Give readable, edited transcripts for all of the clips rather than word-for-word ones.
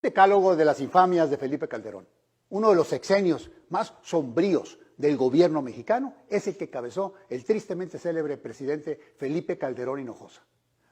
Decálogo de las infamias de Felipe Calderón. Uno de los sexenios más sombríos del gobierno mexicano es el que cabezó el tristemente célebre presidente Felipe Calderón Hinojosa.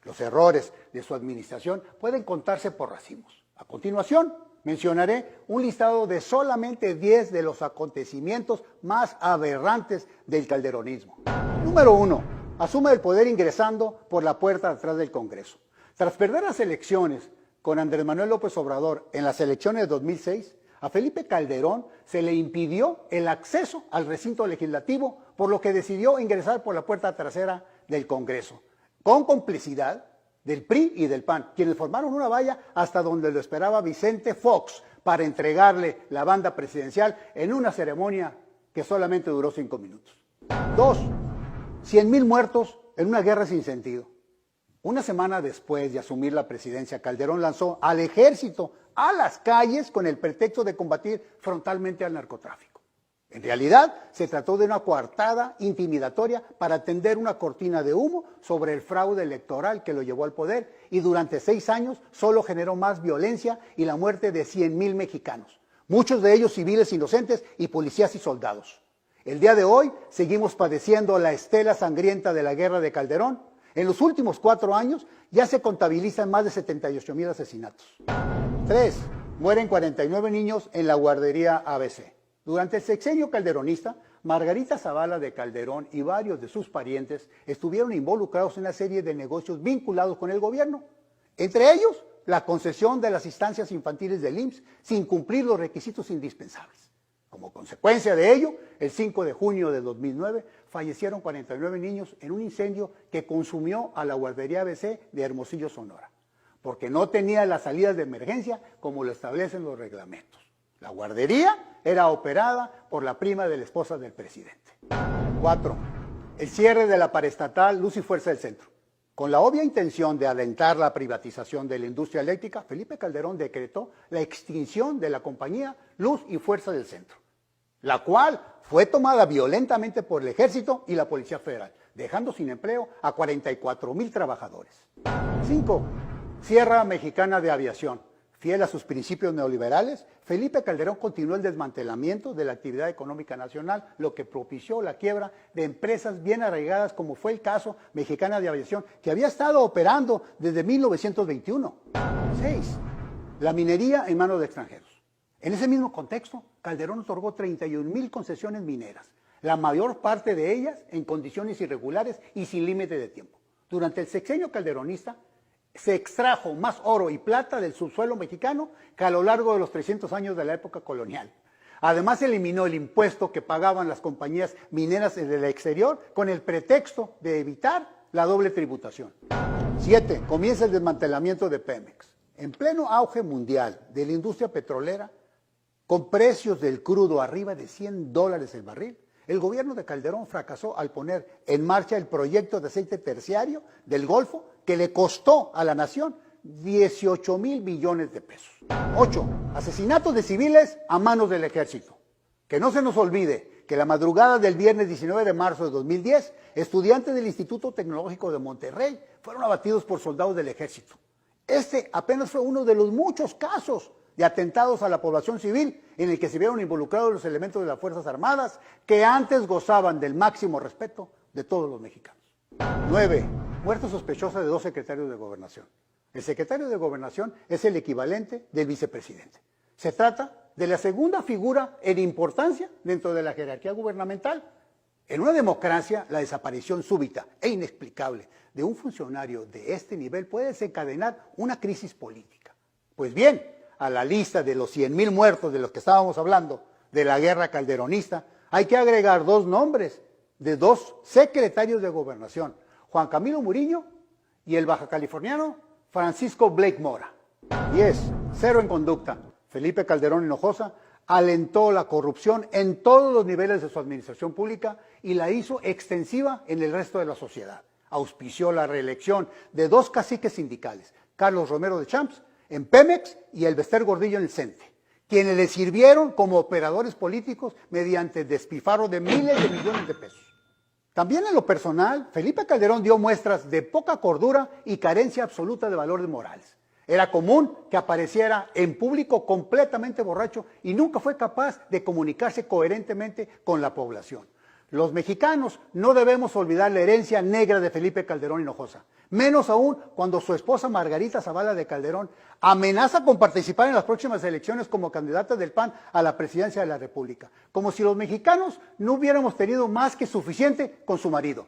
Los errores de su administración pueden contarse por racimos. A continuación, mencionaré un listado de solamente 10 de los acontecimientos más aberrantes del calderonismo. Número 1. Asume el poder ingresando por la puerta de atrás del Congreso. Tras perder las elecciones con Andrés Manuel López Obrador en las elecciones de 2006, a Felipe Calderón se le impidió el acceso al recinto legislativo, por lo que decidió ingresar por la puerta trasera del Congreso, con complicidad del PRI y del PAN, quienes formaron una valla hasta donde lo esperaba Vicente Fox para entregarle la banda presidencial en una ceremonia que solamente duró 5 minutos. 2. 100,000 muertos en una guerra sin sentido. Una semana después de asumir la presidencia, Calderón lanzó al ejército a las calles con el pretexto de combatir frontalmente al narcotráfico. En realidad, se trató de una coartada intimidatoria para tender una cortina de humo sobre el fraude electoral que lo llevó al poder y durante 6 años solo generó más violencia y la muerte de 100,000 mexicanos, muchos de ellos civiles inocentes y policías y soldados. El día de hoy seguimos padeciendo la estela sangrienta de la guerra de Calderón. En los últimos 4 años ya se contabilizan más de 78,000 asesinatos. 3. Mueren 49 niños en la guardería ABC. Durante el sexenio calderonista, Margarita Zavala de Calderón y varios de sus parientes estuvieron involucrados en una serie de negocios vinculados con el gobierno. Entre ellos, la concesión de las instancias infantiles del IMSS sin cumplir los requisitos indispensables. Como consecuencia de ello, el 5 de junio de 2009 fallecieron 49 niños en un incendio que consumió a la guardería ABC de Hermosillo, Sonora, porque no tenía las salidas de emergencia como lo establecen los reglamentos. La guardería era operada por la prima de la esposa del presidente. 4. El cierre de la paraestatal Luz y Fuerza del Centro. Con la obvia intención de alentar la privatización de la industria eléctrica, Felipe Calderón decretó la extinción de la compañía Luz y Fuerza del Centro, la cual fue tomada violentamente por el Ejército y la Policía Federal, dejando sin empleo a 44,000 trabajadores. 5. Sierra Mexicana de Aviación. Fiel a sus principios neoliberales, Felipe Calderón continuó el desmantelamiento de la actividad económica nacional, lo que propició la quiebra de empresas bien arraigadas, como fue el caso Mexicana de Aviación, que había estado operando desde 1921. 6. La minería en manos de extranjeros. En ese mismo contexto, Calderón otorgó 31,000 concesiones mineras, la mayor parte de ellas en condiciones irregulares y sin límite de tiempo. Durante el sexenio calderonista, se extrajo más oro y plata del subsuelo mexicano que a lo largo de los 300 años de la época colonial. Además, eliminó el impuesto que pagaban las compañías mineras del exterior con el pretexto de evitar la doble tributación. 7. Comienza el desmantelamiento de Pemex. En pleno auge mundial de la industria petrolera, con precios del crudo arriba de $100 el barril, el gobierno de Calderón fracasó al poner en marcha el proyecto de aceite terciario del Golfo, que le costó a la nación 18,000 billones de pesos. 8. Asesinatos de civiles a manos del ejército. Que no se nos olvide que la madrugada del viernes 19 de marzo de 2010, estudiantes del Instituto Tecnológico de Monterrey fueron abatidos por soldados del ejército. Este apenas fue uno de los muchos casos de atentados a la población civil en el que se vieron involucrados los elementos de las Fuerzas Armadas, que antes gozaban del máximo respeto de todos los mexicanos. 9. Muerte sospechosa de 2 secretarios de Gobernación. El secretario de Gobernación es el equivalente del vicepresidente. Se trata de la segunda figura en importancia dentro de la jerarquía gubernamental. En una democracia, la desaparición súbita e inexplicable de un funcionario de este nivel puede desencadenar una crisis política. Pues bien, a la lista de los 100,000 muertos de los que estábamos hablando, de la guerra calderonista, hay que agregar 2 nombres de 2 secretarios de Gobernación, Juan Camilo Murillo y el baja californiano Francisco Blake Mora. 10. Cero en conducta. Felipe Calderón Hinojosa alentó la corrupción en todos los niveles de su administración pública y la hizo extensiva en el resto de la sociedad. Auspició la reelección de 2 caciques sindicales, Carlos Romero de Champs en Pemex y Elbester Gordillo en el CENTE, quienes le sirvieron como operadores políticos mediante despilfarro de miles de millones de pesos. También en lo personal, Felipe Calderón dio muestras de poca cordura y carencia absoluta de valores morales. Era común que apareciera en público completamente borracho y nunca fue capaz de comunicarse coherentemente con la población. Los mexicanos no debemos olvidar la herencia negra de Felipe Calderón Hinojosa, menos aún cuando su esposa Margarita Zavala de Calderón amenaza con participar en las próximas elecciones como candidata del PAN a la presidencia de la República, como si los mexicanos no hubiéramos tenido más que suficiente con su marido.